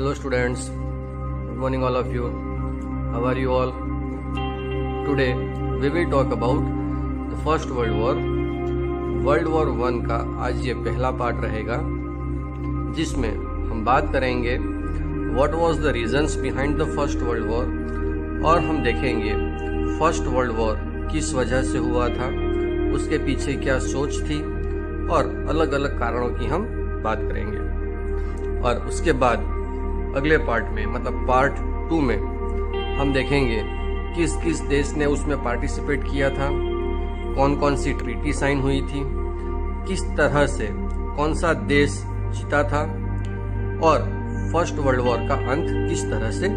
Hello students, good morning all of you. How are you all? Today we will talk about the First World War. World War I का आज ये पहला part रहेगा जिसमें हम बात करेंगे What was the reasons behind the First World War और हम देखेंगे First World War किस वजह से हुआ था, उसके पीछे क्या सोच थी और अलग अलग कारणों की हम बात करेंगे। और उसके बाद अगले पार्ट में मतलब पार्ट 2 में हम देखेंगे किस किस देश ने उसमें पार्टिसिपेट किया था, कौन कौन सी ट्रीटी साइन हुई थी, किस तरह से कौन सा देश जीता था और फर्स्ट वर्ल्ड वॉर का अंत किस तरह से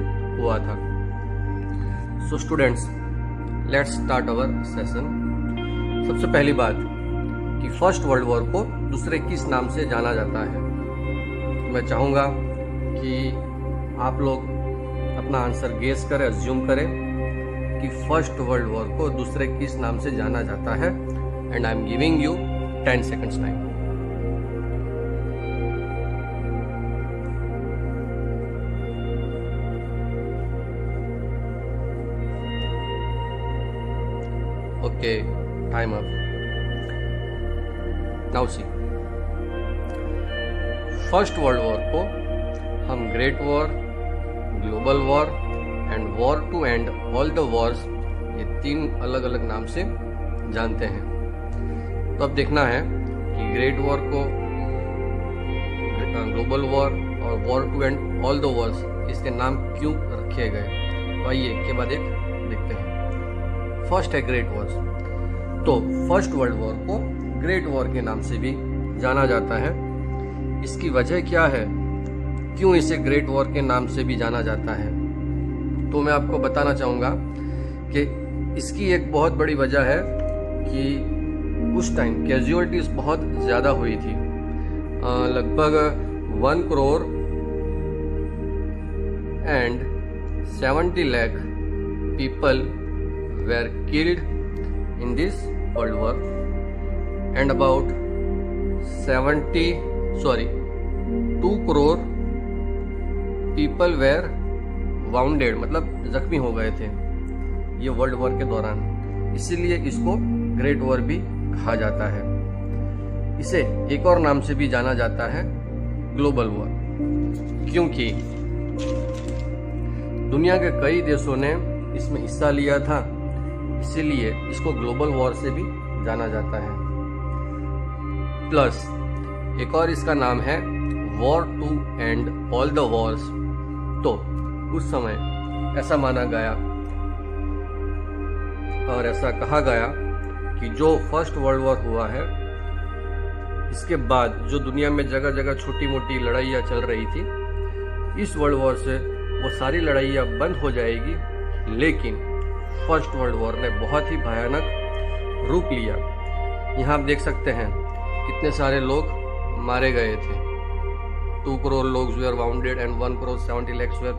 हुआ था। So students, let's start our session. सबसे पहली बात कि फर्स्ट वर्ल्ड वॉर को दूसरे किस नाम से जाना जाता है। मैं चाहूँगा कि आप लोग अपना आंसर गेस करें, अज्यूम करें कि फर्स्ट वर्ल्ड वॉर को दूसरे किस नाम से जाना जाता है। And I am giving you 10 seconds time. Okay, time up. Now see, first world war को हम great war, global war and war to end all the wars, ये 3 अलग अलग नाम से जानते हैं। तो अब देखना है कि ग्रेट वॉर को, ग्लोबल वॉर और war to end all the wars इसके नाम क्यों रखे गए। तो आइए एक के बाद एक देखते हैं। फर्स्ट है ग्रेट वॉर्स। तो फर्स्ट वर्ल्ड वॉर को ग्रेट वॉर के नाम से भी जाना जाता है। इसकी वजह क्या है, क्यों इसे ग्रेट वॉर के नाम से भी जाना जाता है, तो मैं आपको बताना चाहूँगा कि इसकी एक बहुत बड़ी वजह है कि उस टाइम कैजुअलिटीज बहुत ज़्यादा हुई थी। लगभग 1 crore and 70 lakh people were killed in this world war and about 2 crore people were wounded, मतलब जख्मी हो गए थे ये वर्ल्ड वॉर के दौरान। इसीलिए इसको ग्रेट वॉर भी कहा जाता है। इसे एक और नाम से भी जाना जाता है ग्लोबल वॉर, क्योंकि दुनिया के कई देशों ने इसमें हिस्सा लिया था, इसीलिए इसको ग्लोबल वॉर से भी जाना जाता है। प्लस एक और इसका नाम है war to end all the wars. तो उस समय ऐसा माना गया और ऐसा कहा गया कि जो फर्स्ट वर्ल्ड वॉर हुआ है, इसके बाद जो दुनिया में जगह जगह छोटी मोटी लड़ाइयाँ चल रही थी, इस वर्ल्ड वॉर से वो सारी लड़ाइयाँ बंद हो जाएगी। लेकिन फर्स्ट वर्ल्ड वॉर ने बहुत ही भयानक रूप लिया। यहाँ आप देख सकते हैं कितने सारे लोग मारे गए थे। 2 करोड़ लोग were wounded and 1 crore 70 lakh were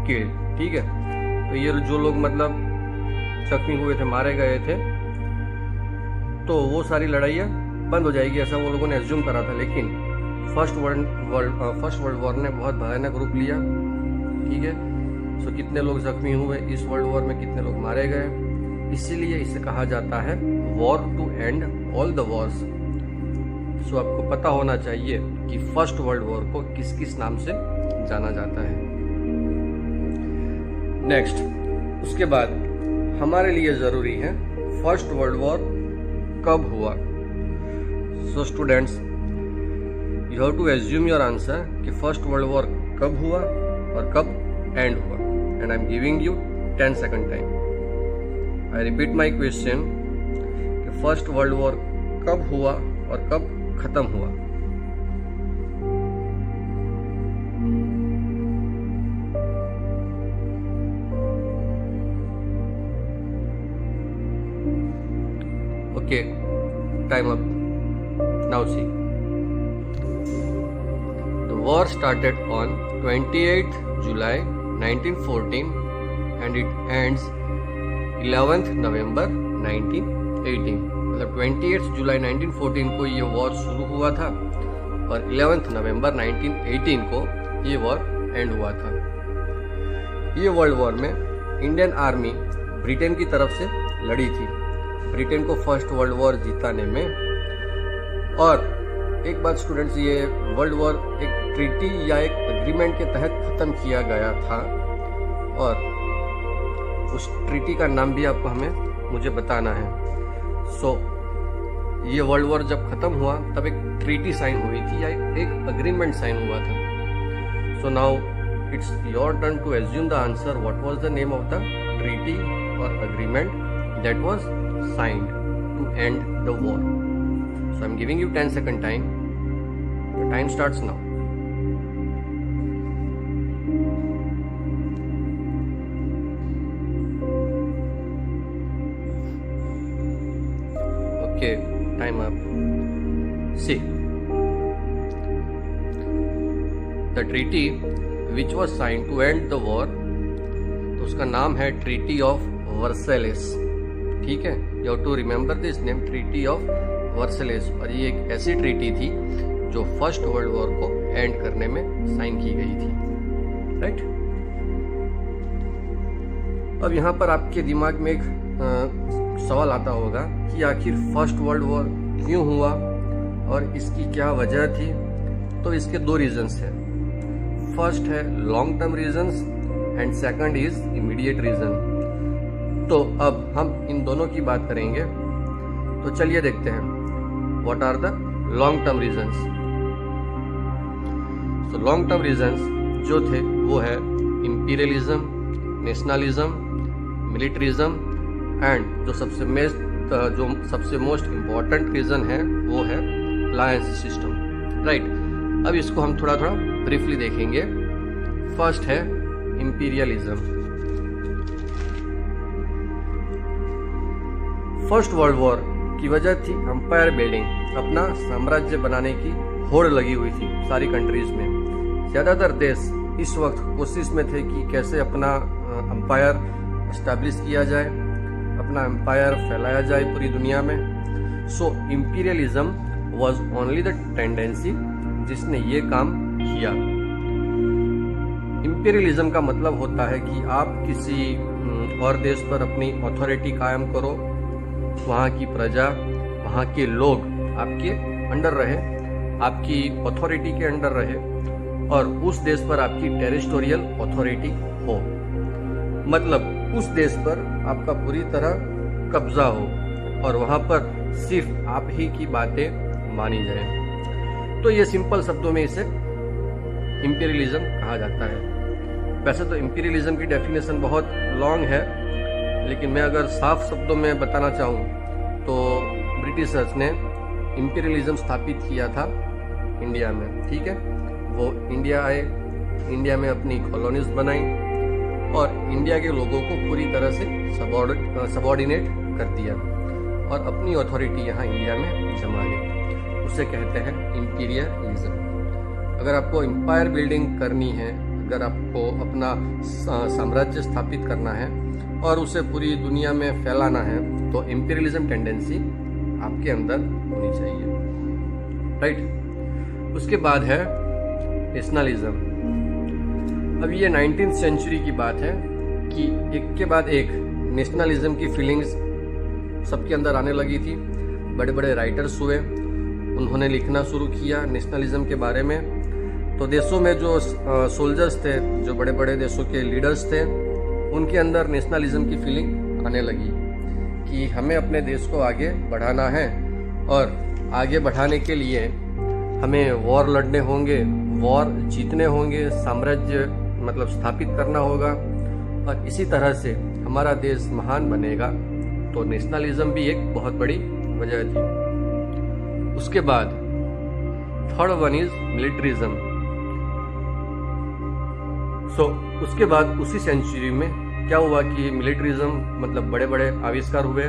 killed. ठीक है, तो ये जो लोग मतलब जख्मी हुए थे, मारे गए थे, तो वो सारी लड़ाइयाँ बंद हो जाएगी ऐसा वो लोगों ने एज्यूम करा था। लेकिन फर्स्ट वर्ल्ड वॉर ने बहुत भयानक रूप लिया। ठीक है, सो कितने लोग जख्मी हुए इस वर्ल्ड वॉर में, कितने लोग मारे गए, इसीलिए इसे कहा जाता है war to end all the wars. So आपको पता होना चाहिए कि फर्स्ट वर्ल्ड वॉर को किस किस नाम से जाना जाता है। नेक्स्ट, उसके बाद हमारे लिए जरूरी है फर्स्ट वर्ल्ड वॉर कब हुआ। So students, you have to assume your answer कि फर्स्ट वर्ल्ड वॉर कब हुआ और कब एंड हुआ। And I am giving you 10 second time. I repeat my question कि फर्स्ट वर्ल्ड वॉर कब हुआ और कब खत्म हुआ। Okay, time up. Now see, the war started on 28th July 1914 and it ends 11th November 1918। मतलब 28 जुलाई 1914 को ये वॉर शुरू हुआ था और 11 नवंबर 1918 को ये वॉर एंड हुआ था। ये वर्ल्ड वॉर में इंडियन आर्मी ब्रिटेन की तरफ से लड़ी थी, ब्रिटेन को फर्स्ट वर्ल्ड वॉर जीताने में। और एक बात स्टूडेंट्स, ये वर्ल्ड वॉर एक ट्रीटी या एक एग्रीमेंट के तहत खत्म किया गया था, और उस ट्रीटी का नाम भी आपको मुझे बताना है। ये वर्ल्ड वॉर जब खत्म हुआ तब एक ट्रीटी साइन हुई थी या एक अग्रीमेंट साइन हुआ था। So now it's your turn to assume the answer, what was the name of the treaty और agreement that was signed to end the war. So I am giving you 10 second time. The time starts now. Okay, time up. See, the treaty which was signed to end the war, तो उसका नाम है treaty of Versailles. ठीक है, you have to remember this name, treaty of Versailles. और ये एक ऐसी ट्रीटी थी जो फर्स्ट वर्ल्ड वॉर को एंड करने में साइन की गई थी, राइट। अब यहाँ पर आपके दिमाग में एक सवाल आता होगा कि आखिर फर्स्ट वर्ल्ड वॉर क्यों हुआ और इसकी क्या वजह थी। तो इसके दो रीजंस हैं। फर्स्ट है long term reasons and second is immediate reason. तो अब हम इन दोनों की बात करेंगे। तो चलिए देखते हैं what are the long term reasons. तो लॉन्ग टर्म रीजंस जो थे वो है इंपीरियलिज्म, नेशनलिज्म, मिलिट्रिज्म एंड जो सबसे मोस्ट इम्पॉर्टेंट रीजन है वो है अलायंस सिस्टम, राइट। अब इसको हम थोड़ा थोड़ा ब्रीफली देखेंगे। फर्स्ट है इंपीरियलिज्म। फर्स्ट वर्ल्ड वॉर की वजह थी एम्पायर बिल्डिंग, अपना साम्राज्य बनाने की होड़ लगी हुई थी सारी कंट्रीज में। ज्यादातर देश इस वक्त कोशिश में थे कि कैसे अपना एम्पायर एस्टैब्लिश किया जाए, अपना एम्पायर फैलाया जाए पूरी दुनिया में। So imperialism was only the tendency जिसने ये काम किया। इंपीरियलिज्म का मतलब होता है कि आप किसी और देश पर अपनी अथॉरिटी कायम करो, वहाँ की प्रजा, वहाँ के लोग आपके अंडर रहे, आपकी अथॉरिटी के अंडर रहे, और उस देश पर आपकी टेरिटोरियल अथॉरिटी हो। मतलब उस देश पर आपका पूरी तरह कब्जा हो और वहां पर सिर्फ आप ही की बातें मानी जाए। तो ये सिंपल शब्दों में इसे इंपीरियलिज्म कहा जाता है। वैसे तो इंपीरियलिज्म की डेफिनेशन बहुत लॉन्ग है, लेकिन मैं अगर साफ शब्दों में बताना चाहूँ तो ब्रिटिशर्स ने इंपीरियलिज्म स्थापित किया था इंडिया में। ठीक है, वो इंडिया आए, इंडिया में अपनी कॉलोनीज बनाई और इंडिया के लोगों को पूरी तरह से सबॉर्डिनेट कर दिया और अपनी अथॉरिटी यहाँ इंडिया में जमा ली। उसे कहते हैं इंपीरियलिज्म। अगर आपको एम्पायर बिल्डिंग करनी है, अगर आपको अपना साम्राज्य स्थापित करना है और उसे पूरी दुनिया में फैलाना है, तो इंपीरियलिज्म टेंडेंसी आपके अंदर होनी चाहिए, राइट। उसके बाद है नेशनलिज्म। अब ये 19th सेंचुरी की बात है कि एक के बाद एक नेशनलिज्म की फीलिंग्स सबके अंदर आने लगी थी। बड़े बड़े राइटर्स हुए, उन्होंने लिखना शुरू किया नेशनलिज्म के बारे में। तो देशों में जो सोल्जर्स थे, जो बड़े बड़े देशों के लीडर्स थे, उनके अंदर नेशनलिज्म की फीलिंग आने लगी कि हमें अपने देश को आगे बढ़ाना है और आगे बढ़ाने के लिए हमें वॉर लड़ने होंगे, वॉर जीतने होंगे, साम्राज्य मतलब स्थापित करना होगा और इसी तरह से हमारा देश महान बनेगा। तो नेशनलिज्म भी एक बहुत बड़ी वजह थी। उसके बाद थर्ड वन इज मिलिट्रिज्म। उसके बाद उसी सेंचुरी में क्या हुआ कि मिलिट्रिज्म मतलब बड़े बड़े आविष्कार हुए,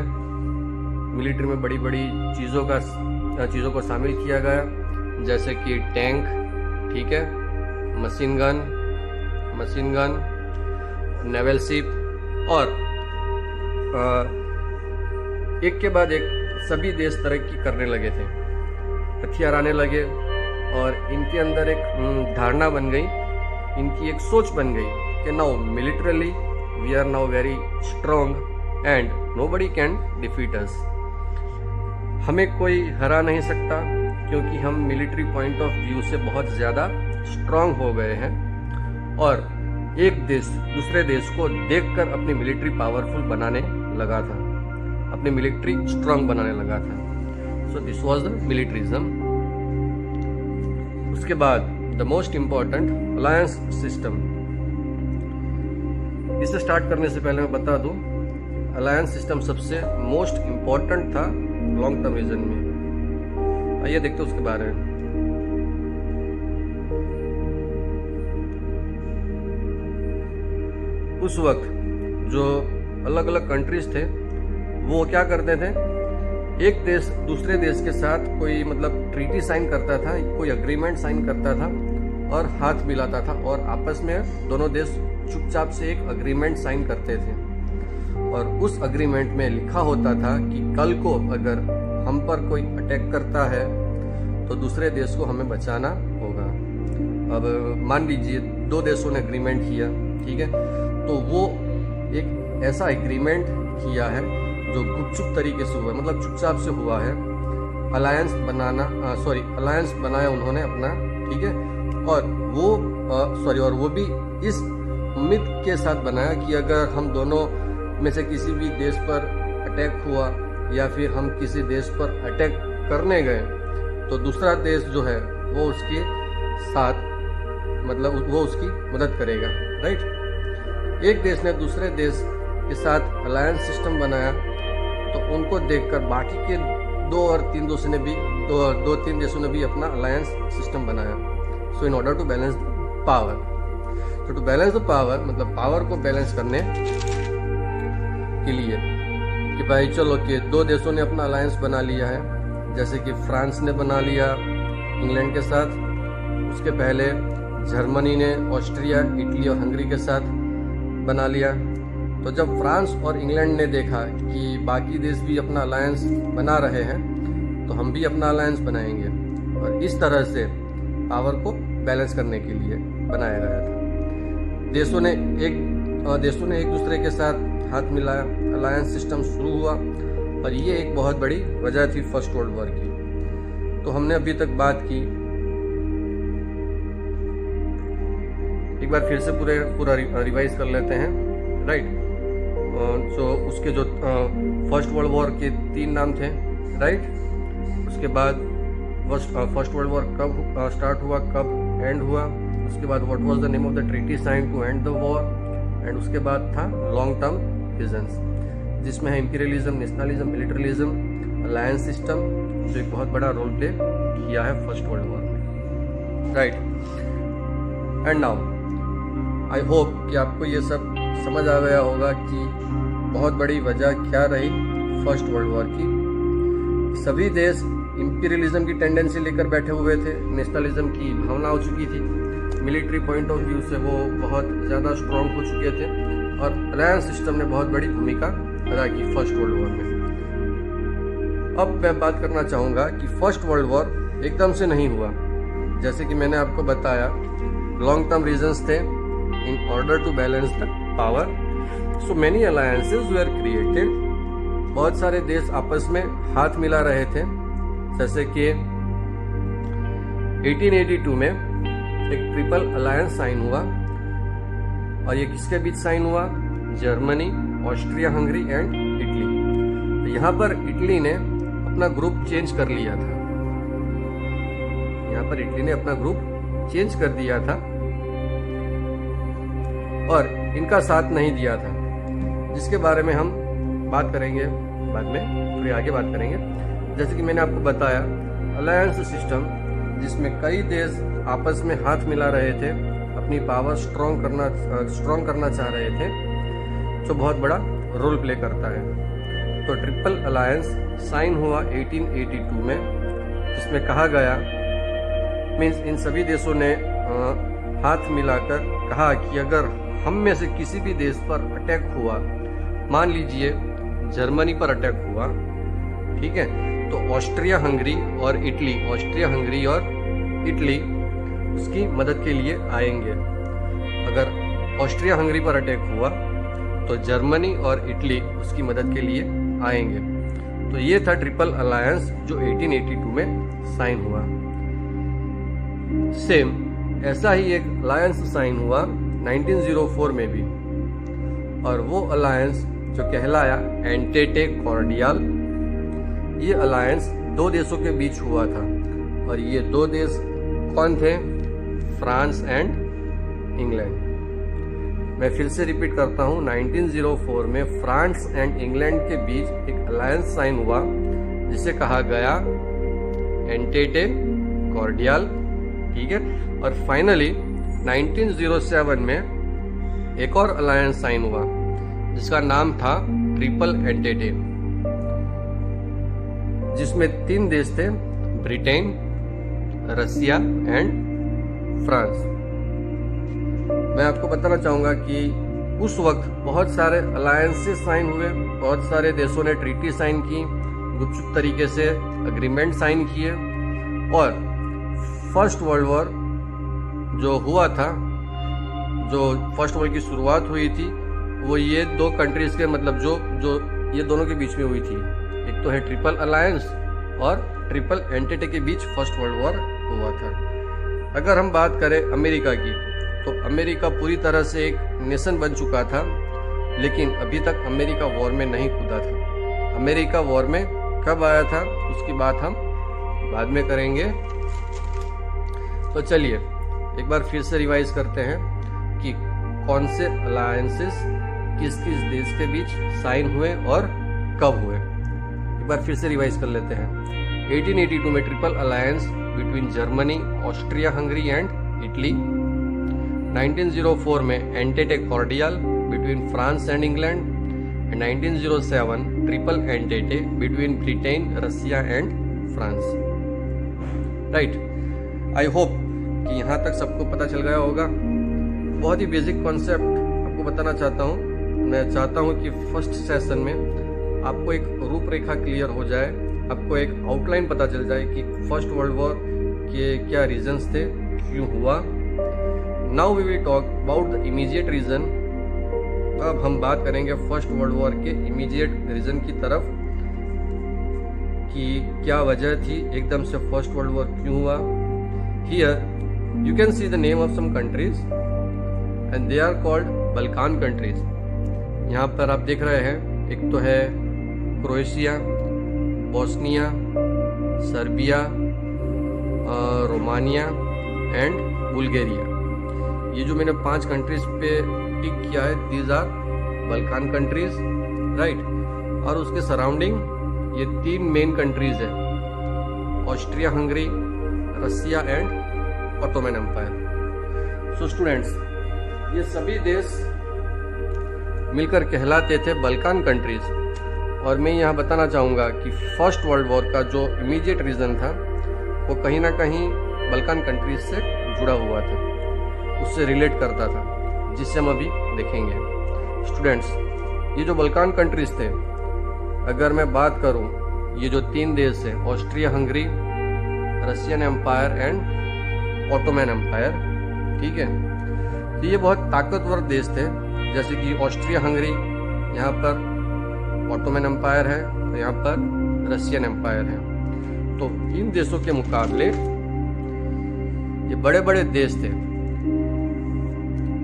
मिलिट्री में बड़ी बड़ी चीज़ों को शामिल किया गया, जैसे कि टैंक, ठीक है, मशीन गन, नेवल शिप, और एक के बाद एक सभी देश तरक्की करने लगे थे, हथियार आने लगे और इनके अंदर एक धारणा बन गई इनकी एक सोच बन गई कि now militarily we are now very strong and nobody can defeat us. हमें कोई हरा नहीं सकता क्योंकि हम मिलिट्री पॉइंट ऑफ व्यू से बहुत ज़्यादा स्ट्रांग हो गए हैं और एक देश दूसरे देश को देखकर अपनी मिलिट्री पावरफुल बनाने लगा था, अपनी मिलिट्री स्ट्रांग बनाने लगा था। So this was the militarism. उसके बाद the most important alliance system. इसे स्टार्ट करने से पहले मैं बता दूं, अलायंस सिस्टम सबसे मोस्ट इंपॉर्टेंट था लॉन्ग टर्म विजन में। आइए देखते हैं उसके बारे में। उस वक्त जो अलग अलग कंट्रीज थे वो क्या करते थे, एक देश दूसरे देश के साथ कोई मतलब ट्रीटी साइन करता था, कोई अग्रीमेंट साइन करता था और हाथ मिलाता था और आपस में दोनों देश चुपचाप से एक अग्रीमेंट साइन करते थे और उस अग्रीमेंट में लिखा होता था कि कल को अगर हम पर कोई अटैक करता है तो दूसरे देश को हमें बचाना होगा। अब मान लीजिए दो देशों ने अग्रीमेंट किया, ठीक है, तो वो एक ऐसा एग्रीमेंट किया है जो गुपचुप तरीके से हुआ है, मतलब चुपचाप से हुआ है। अलायंस बनाया उन्होंने अपना, ठीक है, और वो भी इस उम्मीद के साथ बनाया कि अगर हम दोनों में से किसी भी देश पर अटैक हुआ या फिर हम किसी देश पर अटैक करने गए तो दूसरा देश जो है वो उसके साथ मतलब वो उसकी मदद करेगा, राइट। एक देश ने दूसरे देश के साथ अलायंस सिस्टम बनाया तो उनको देखकर बाकी के दो तीन देशों ने भी अपना अलायंस सिस्टम बनाया। So in order to balance power, तो टू बैलेंस द पावर मतलब पावर को बैलेंस करने के लिए कि भाई चलो कि दो देशों ने अपना अलायंस बना लिया है, जैसे कि फ्रांस ने बना लिया इंग्लैंड के साथ, उसके पहले जर्मनी ने ऑस्ट्रिया, इटली और हंगरी के साथ बना लिया। तो जब फ्रांस और इंग्लैंड ने देखा कि बाकी देश भी अपना अलायंस बना रहे हैं तो हम भी अपना अलायंस बनाएंगे, और इस तरह से पावर को बैलेंस करने के लिए बनाया गया था। देशों ने एक दूसरे के साथ हाथ मिलाया, अलायंस सिस्टम शुरू हुआ और ये एक बहुत बड़ी वजह थी फर्स्ट वर्ल्ड वॉर की। तो हमने अभी तक बात की, एक बार फिर से पूरा रिवाइज कर लेते हैं, राइट। तो उसके जो फर्स्ट वर्ल्ड वॉर के 3 नाम थे, राइट। उसके बाद फर्स्ट वर्ल्ड वॉर कब स्टार्ट हुआ, कब एंड हुआ, उसके बाद what was the name of the treaty sign to end the war, and उसके बाद था लॉन्ग टर्म विजन्स, जिसमें है imperialism, nationalism, militarism, alliance system, जो एक बहुत बड़ा रोल प्ले किया है फर्स्ट वर्ल्ड वॉर में, right. And now I hope कि आपको ये सब समझ आ गया होगा कि बहुत बड़ी वजह क्या रही फर्स्ट वर्ल्ड वॉर की। सभी देश इंपीरियलिज्म की टेंडेंसी लेकर बैठे हुए थे, नेशनलिज्म की भावना हो चुकी थी, मिलिट्री पॉइंट ऑफ व्यू से वो बहुत ज़्यादा स्ट्रांग हो चुके थे और अलायंस सिस्टम ने बहुत बड़ी भूमिका अदा की फर्स्ट वर्ल्ड वॉर में। अब मैं बात करना चाहूँगा कि फर्स्ट वर्ल्ड वॉर एकदम से नहीं हुआ, जैसे कि मैंने आपको बताया लॉन्ग टर्म रीजंस थे in order to balance the power, so many alliances were created. बहुत सारे देश आपस में हाथ मिला रहे थे, जैसे कि 1882 में एक ट्रिपल अलायंस साइन हुआ, और ये किसके बीच साइन हुआ, Germany, Austria Hungary and Italy. तो यहाँ पर इटली ने अपना ग्रुप चेंज कर लिया था, यहाँ पर इटली ने अपना ग्रुप चेंज कर दिया था और इनका साथ नहीं दिया था, जिसके बारे में हम बात करेंगे बाद में, थोड़ी आगे बात करेंगे। जैसे कि मैंने आपको बताया अलायंस सिस्टम, जिसमें कई देश आपस में हाथ मिला रहे थे, अपनी पावर स्ट्रॉन्ग करना चाह रहे थे, जो बहुत बड़ा रोल प्ले करता है। तो ट्रिपल अलायंस साइन हुआ 1882 में, जिसमें कहा गया, मीन्स इन सभी देशों ने हाथ मिलाकर कहा कि अगर हम में से किसी भी देश पर अटैक हुआ, मान लीजिए जर्मनी पर अटैक हुआ, ठीक है, तो ऑस्ट्रिया हंगरी और इटली उसकी मदद के लिए आएंगे। अगर ऑस्ट्रिया हंगरी पर अटैक हुआ तो जर्मनी और इटली उसकी मदद के लिए आएंगे। तो ये था ट्रिपल अलायंस जो 1882 में साइन हुआ। सेम ऐसा ही एक अलायंस साइन हुआ 1904 में भी, और वो अलायंस जो कहलाया एंटेटे कॉर्डियल। ये अलायंस दो देशों के बीच हुआ था, और ये दो देश कौन थे? France and England. मैं फिर से रिपीट करता हूँ, 1904 में फ्रांस एंड इंग्लैंड के बीच एक अलायंस साइन हुआ जिसे कहा गया एंटेटे कॉर्डियल, ठीक है। और फाइनली 1907 में एक और अलायंस साइन हुआ जिसका नाम था ट्रिपल एंटेटे, जिसमें 3 देश थे, ब्रिटेन, रसिया एंड फ्रांस। मैं आपको बताना चाहूंगा कि उस वक्त बहुत सारे अलायंसेस साइन हुए, बहुत सारे देशों ने ट्रीटी साइन की, गुपचुप तरीके से अग्रीमेंट साइन किए, और फर्स्ट वर्ल्ड वॉर जो हुआ था, जो फर्स्ट वर्ल्ड की शुरुआत हुई थी, वो ये दो कंट्रीज के मतलब जो ये दोनों के बीच में हुई थी। एक तो है ट्रिपल अलायंस और ट्रिपल एंटेटे के बीच फर्स्ट वर्ल्ड वॉर हुआ था। अगर हम बात करें अमेरिका की, तो अमेरिका पूरी तरह से एक नेशन बन चुका था, लेकिन अभी तक अमेरिका वॉर में नहीं कूदा था। अमेरिका वॉर में कब आया था उसकी बात हम बाद में करेंगे। तो चलिए एक बार फिर से रिवाइज करते हैं कि कौन से अलायंसेस किस किस देश के बीच साइन हुए और कब हुए। एक बार फिर से रिवाइज कर लेते हैं। 1882 में triple alliance between Germany, Austria Hungary and Italy. 1904 में entente cordiale between France and England. And 1907 triple entente between Britain, Russia and France. Right, I hope कि यहाँ तक सबको पता चल गया होगा। बहुत ही बेसिक कॉन्सेप्ट आपको बताना चाहता हूँ। मैं चाहता हूँ कि फर्स्ट सेशन में आपको एक रूपरेखा क्लियर हो जाए, आपको एक आउटलाइन पता चल जाए कि फर्स्ट वर्ल्ड वॉर के क्या रीजंस थे, क्यों हुआ। Now we will talk about the immediate reason. अब हम बात करेंगे फर्स्ट वर्ल्ड वॉर के इमीडिएट रीजन की तरफ कि क्या वजह थी, एकदम से फर्स्ट वर्ल्ड वॉर क्यों हुआ। Here you can see the name of some countries and they are called Balkan countries. यहाँ पर आप देख रहे हैं, एक तो है Croatia, Bosnia, Serbia, Romania and Bulgaria. ये जो मैंने 5 कंट्रीज पे टिक किया है, these are Balkan countries, right. और उसके सराउंडिंग ये 3 मेन कंट्रीज है, Austria Hungary, Russia and Ottoman empire. So students, ये सभी देश मिलकर कहलाते थे बल्कान कंट्रीज। और मैं यहाँ बताना चाहूँगा कि फर्स्ट वर्ल्ड वॉर का जो इमीडिएट रीजन था वो कहीं ना कहीं बल्कान कंट्रीज से जुड़ा हुआ था, उससे रिलेट करता था, जिससे हम अभी देखेंगे। स्टूडेंट्स, ये जो बल्कान कंट्रीज थे, अगर मैं बात करूं, ये जो 3 देश है, Austria Hungary, Russian empire and Ottoman empire, ठीक है, तो ये बहुत ताकतवर देश थे। जैसे कि ऑस्ट्रिया हंगरी, यहाँ पर ऑटोमन एम्पायर है, तो यहाँ पर रशियन एम्पायर है। तो इन देशों के मुकाबले ये बड़े बड़े देश थे,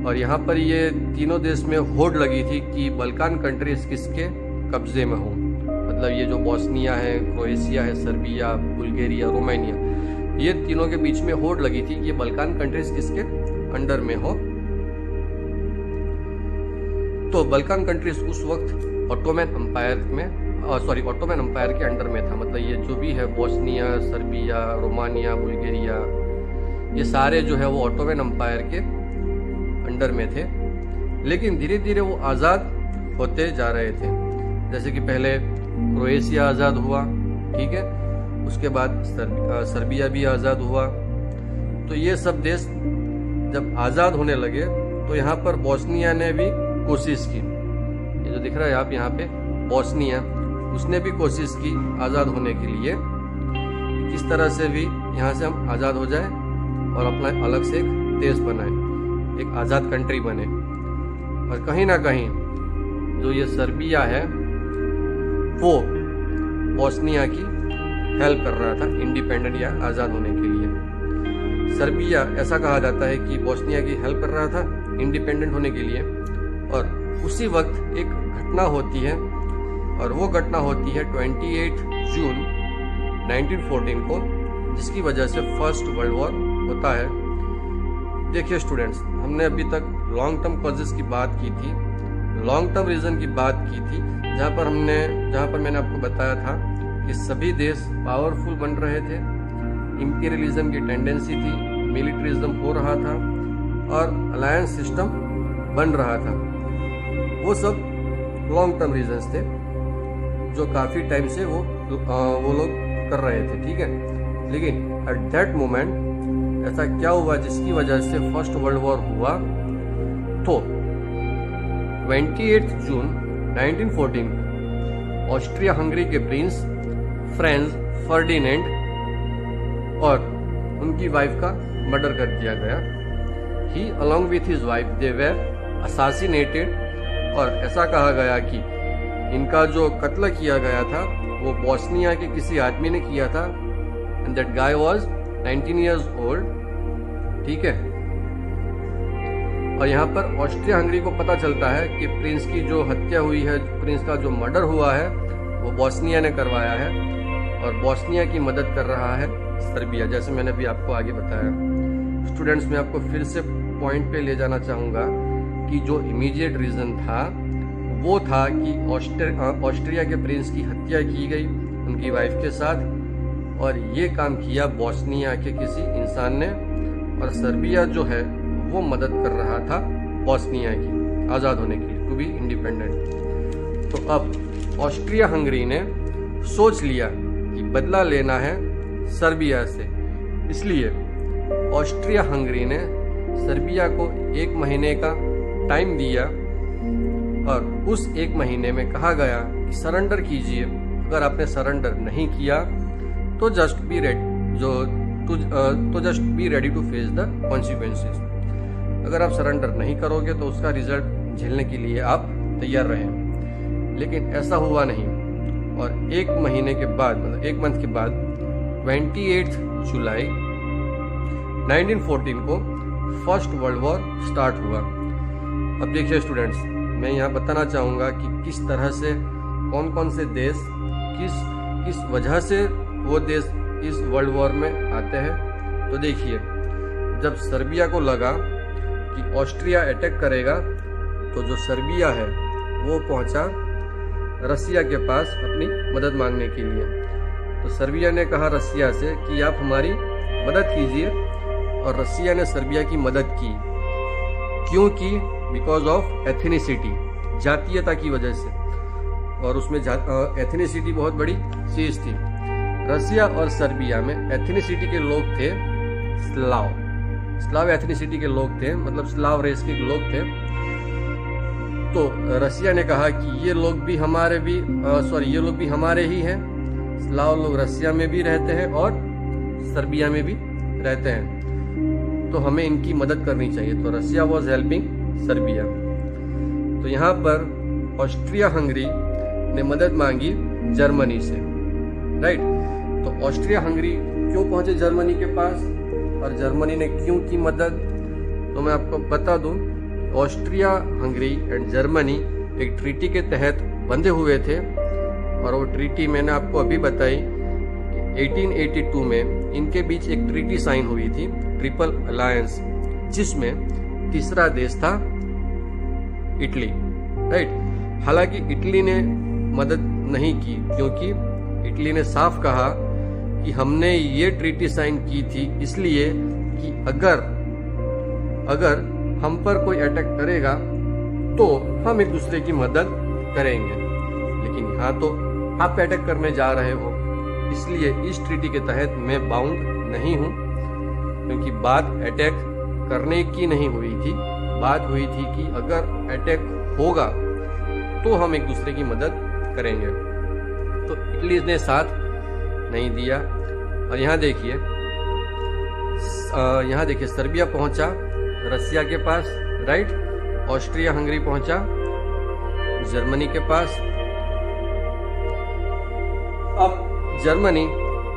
और यहाँ पर ये तीनों देश में होड़ लगी थी कि बल्कान कंट्रीज किसके कब्जे में हो। मतलब ये जो बोस्निया है, क्रोएशिया है, सर्बिया, बुल्गारिया, रोमानिया, ये तीनों के बीच में होड़ लगी थी कि ये बल्कान कंट्रीज किसके अंडर में हो। तो बल्कान कंट्रीज उस वक्त ऑटोमन एम्पायर में, ऑटोमन एम्पायर के अंडर में था। मतलब ये जो भी है, बोस्निया, सर्बिया, रोमानिया, बुल्गारिया, ये सारे जो है वो ऑटोमन एम्पायर के अंडर में थे। लेकिन धीरे धीरे वो आज़ाद होते जा रहे थे। जैसे कि पहले क्रोएशिया आज़ाद हुआ, ठीक है, उसके बाद सर्बिया भी आज़ाद हुआ। तो ये सब देश जब आज़ाद होने लगे तो यहाँ पर बोस्निया ने भी कोशिश की। ये जो दिख रहा है आप यहाँ पे, बोस्निया, उसने भी कोशिश की आज़ाद होने के लिए, किस तरह से भी यहाँ से हम आज़ाद हो जाए और अपना अलग से एक देश बनाए। एक आज़ाद कंट्री बने। और कहीं ना कहीं जो ये सर्बिया है वो बोस्निया की हेल्प कर रहा था इंडिपेंडेंट या आज़ाद होने के लिए। सर्बिया ऐसा कहा जाता है कि बोस्निया की हेल्प कर रहा था इंडिपेंडेंट होने के लिए। और उसी वक्त एक घटना होती है, और वो घटना होती है 28 जून 1914 को, जिसकी वजह से फर्स्ट वर्ल्ड वॉर होता है। देखिए स्टूडेंट्स, हमने अभी तक लॉन्ग टर्म कॉजेस की बात की थी, लॉन्ग टर्म रीजन की बात की थी, जहाँ पर मैंने आपको बताया था कि सभी देश पावरफुल बन रहे थे, इंपीरियलिज्म की टेंडेंसी थी, मिलिट्रिज्म हो रहा था और अलायंस सिस्टम बन रहा था। वो सब लॉन्ग टर्म रीजंस थे जो काफ़ी टाइम से वो लोग कर रहे थे, ठीक है। लेकिन एट दैट मोमेंट ऐसा क्या हुआ जिसकी वजह से फर्स्ट वर्ल्ड वॉर हुआ? तो 28 जून 1914 ऑस्ट्रिया हंगरी के प्रिंस फ्रांज फर्डिनेंड और उनकी वाइफ का मर्डर कर दिया गया। He along with his wife they were assassinated. और ऐसा कहा गया कि इनका जो कत्ल किया गया था वो बोस्निया के किसी आदमी ने किया था, and that guy was 19 years old, ठीक है। और यहाँ पर ऑस्ट्रिया हंगरी को पता चलता है कि प्रिंस की जो हत्या हुई है, प्रिंस का जो मर्डर हुआ है वो बोस्निया ने करवाया है, और बोस्निया की मदद कर रहा है सर्बिया, जैसे मैंने अभी आपको आगे बताया। स्टूडेंट्स, मैं आपको फिर से पॉइंट पे ले जाना चाहूँगा कि जो इमीडिएट रीज़न था वो था कि ऑस्ट्रिया के प्रिंस की हत्या की गई उनकी वाइफ के साथ, और ये काम किया बोस्निया के किसी इंसान ने, और सर्बिया जो है वो मदद कर रहा था बोस्निया की आज़ाद होने के लिए, टू बी इंडिपेंडेंट। तो अब ऑस्ट्रिया हंगरी ने सोच लिया कि बदला लेना है सर्बिया से, इसलिए ऑस्ट्रिया हंगरी ने सर्बिया को 1 महीने का टाइम दिया, और उस 1 महीने में कहा गया कि सरेंडर कीजिए। अगर आपने सरेंडर नहीं किया तो just be ready to face the consequences. अगर आप सरेंडर नहीं करोगे तो उसका रिजल्ट झेलने के लिए आप तैयार रहें। लेकिन ऐसा हुआ नहीं, और 1 महीने के बाद, मतलब 1 मंथ के बाद 28 जुलाई 1914 को फर्स्ट वर्ल्ड वॉर स्टार्ट हुआ। अब देखिए स्टूडेंट्स, मैं यहाँ बताना चाहूँगा कि किस तरह से कौन कौन से देश किस वजह से वो देश इस वर्ल्ड वॉर में आते हैं। तो देखिए, जब सर्बिया को लगा कि ऑस्ट्रिया अटैक करेगा, तो जो सर्बिया है वो पहुंचा रसिया के पास अपनी मदद मांगने के लिए। तो सर्बिया ने कहा रसिया से कि आप हमारी मदद कीजिए, और रसिया ने सर्बिया की मदद की। क्योंकि बिकॉज ऑफ एथनिसिटी, जातीयता की वजह से, और उसमें एथनिसिटी बहुत बड़ी चीज थी। रसिया और सर्बिया में एथनिसिटी के लोग थे स्लाव एथनिसिटी के लोग थे, मतलब स्लाव रेस के लोग थे। तो रसिया ने कहा कि ये लोग भी हमारे ही हैं। स्लाव लोग रसिया में भी रहते हैं और सर्बिया में भी रहते हैं, तो हमें इनकी मदद करनी चाहिए। तो रसिया वॉज हेल्पिंग सर्बिया। तो यहाँ पर ऑस्ट्रिया हंगरी ने मदद मांगी जर्मनी से, राइट। तो ऑस्ट्रिया हंगरी क्यों पहुंचे जर्मनी के पास, और जर्मनी ने क्यों की मदद? तो मैं आपको बता दूं, ऑस्ट्रिया हंगरी एंड जर्मनी एक ट्रीटी के तहत बंधे हुए थे, और वो ट्रीटी मैंने आपको अभी बताई। 1882 में इनके बीच एक ट्रीटी साइन हुई थी, ट्रिपल अलायंस, जिसमें तीसरा देश था इटली, राइट। हालांकि इटली ने मदद नहीं की, क्योंकि इटली ने साफ कहा कि हमने ये ट्रीटी साइन की थी इसलिए कि अगर हम पर कोई अटैक करेगा तो हम एक दूसरे की मदद करेंगे। लेकिन यहाँ तो आप अटैक करने जा रहे हो, इसलिए इस ट्रीटी के तहत मैं बाउंड नहीं हूँ, क्योंकि बात अटैक करने की नहीं हुई थी, बात हुई थी कि अगर अटैक होगा तो हम एक दूसरे की मदद करेंगे। तो इटली ने साथ नहीं दिया। और यहाँ देखिए सर्बिया पहुंचा रसिया के पास, राइट। ऑस्ट्रिया हंगरी पहुंचा जर्मनी के पास। अब जर्मनी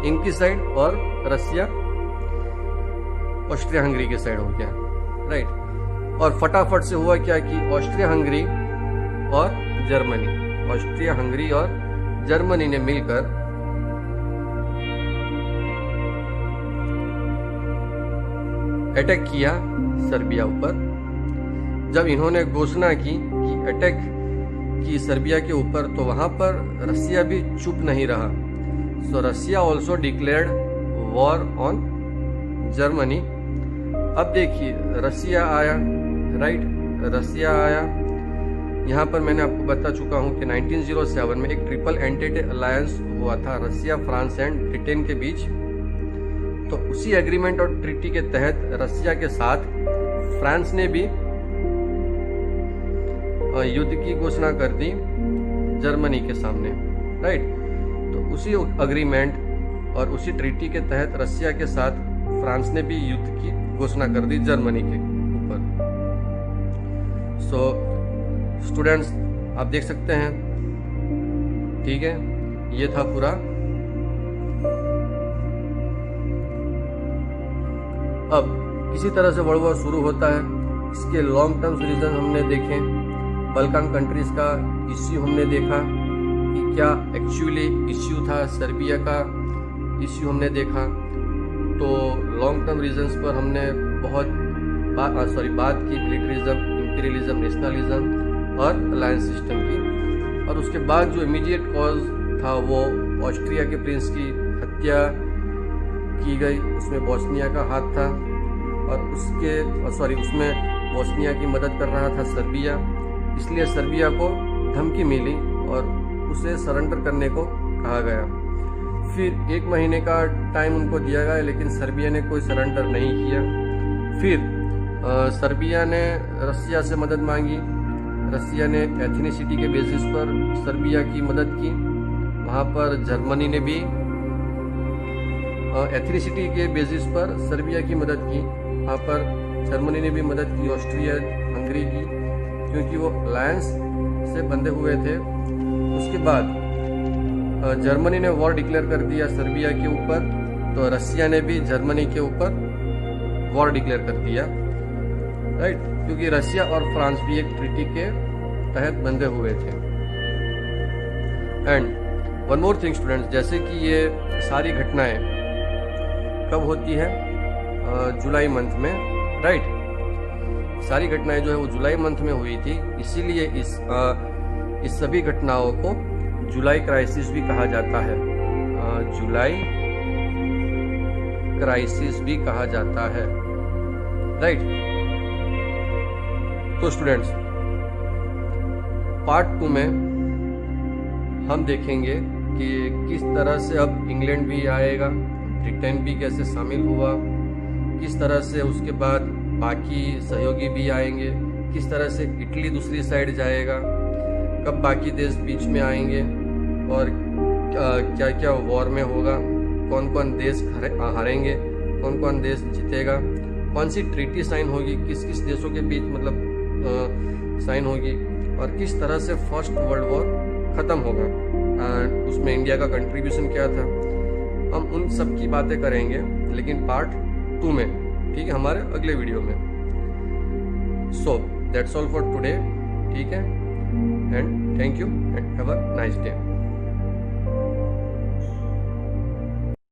इनकी साइड और रसिया ऑस्ट्रिया हंगरी के साइड हो गया, राइट। और फटाफट से हुआ क्या कि ऑस्ट्रिया हंगरी और जर्मनी ने मिलकर अटैक किया सर्बिया ऊपर। जब इन्होंने घोषणा की कि अटैक की सर्बिया के ऊपर, तो वहां पर रसिया भी चुप नहीं रहा। So Russia also declared war on Germany. अब देखिए रसिया आया, राइट, रसिया आया। यहाँ पर मैंने आपको बता चुका हूँ कि 1907 में एक ट्रिपल एंटिटी अलायंस हुआ था रसिया, फ्रांस एंड ब्रिटेन के बीच। तो उसी एग्रीमेंट और ट्रीटी के तहत रसिया के साथ फ्रांस ने भी युद्ध की घोषणा कर दी जर्मनी के सामने, राइट। तो उसी एग्रीमेंट और उसी ट्रीटी के तहत रसिया के साथ फ्रांस ने भी युद्ध की घोषणा कर दी जर्मनी के ऊपर। सो स्टूडेंट्स आप देख सकते हैं, ठीक है, ये था पूरा। अब किसी तरह से वर्ल्ड वॉर शुरू होता है। इसके लॉन्ग टर्म रीजन हमने देखे, बल्कान कंट्रीज का इश्यू हमने देखा कि क्या एक्चुअली इश्यू था, सर्बिया का इश्यू हमने देखा। तो लॉन्ग टर्म रीजन्स पर हमने बहुत बात की, मिलिट्रिज्म, इंपीरियलिज्म, नेशनलिज्म और अलायंस सिस्टम की। और उसके बाद जो इमीडिएट कॉज था वो ऑस्ट्रिया के प्रिंस की हत्या की गई, उसमें बोस्निया का हाथ था। और उसमें बोस्निया की मदद कर रहा था सर्बिया, इसलिए सर्बिया को धमकी मिली और उसे सरेंडर करने को कहा गया। फिर 1 महीने का टाइम उनको दिया गया, लेकिन सर्बिया ने कोई सरेंडर नहीं किया। फिर सर्बिया ने रसिया से मदद मांगी। रसिया ने एथनिसिटी के बेसिस पर सर्बिया की मदद की। वहाँ पर जर्मनी ने भी एथनिसिटी के बेसिस पर सर्बिया की मदद की। वहाँ पर जर्मनी ने भी मदद की ऑस्ट्रिया हंगरी की, क्योंकि वो अलायंस से बंधे हुए थे। उसके बाद जर्मनी ने वॉर डिक्लेयर कर दिया सर्बिया के ऊपर, तो रसिया ने भी जर्मनी के ऊपर वॉर डिक्लेयर कर दिया, राइट, क्योंकि रसिया और फ्रांस भी एक ट्रीटी के तहत बंधे हुए थे। And one more thing students, जैसे कि ये सारी घटनाएं कब होती है? जुलाई मंथ में, राइट। सारी घटनाएं जो है वो जुलाई मंथ में हुई थी, इसीलिए इस सभी घटनाओं को जुलाई क्राइसिस भी कहा जाता है। जुलाई क्राइसिस भी कहा जाता है, राइट। तो स्टूडेंट्स पार्ट 2 में हम देखेंगे कि किस तरह से अब इंग्लैंड भी आएगा, ब्रिटेन भी कैसे शामिल हुआ, किस तरह से उसके बाद बाकी सहयोगी भी आएंगे, किस तरह से इटली दूसरी साइड जाएगा, कब बाकी देश बीच में आएंगे और क्या क्या वॉर में होगा, कौन कौन देश हारेंगे, कौन कौन देश जीतेगा, कौन सी ट्रीटी साइन होगी, किस किस देशों के बीच मतलब साइन होगी, और किस तरह से फर्स्ट वर्ल्ड वॉर ख़त्म होगा, उसमें इंडिया का कंट्रीब्यूशन क्या था। हम उन सब की बातें करेंगे, लेकिन पार्ट 2 में, ठीक है, हमारे अगले वीडियो में। So that's all for today, ठीक है, and thank you and have a nice day.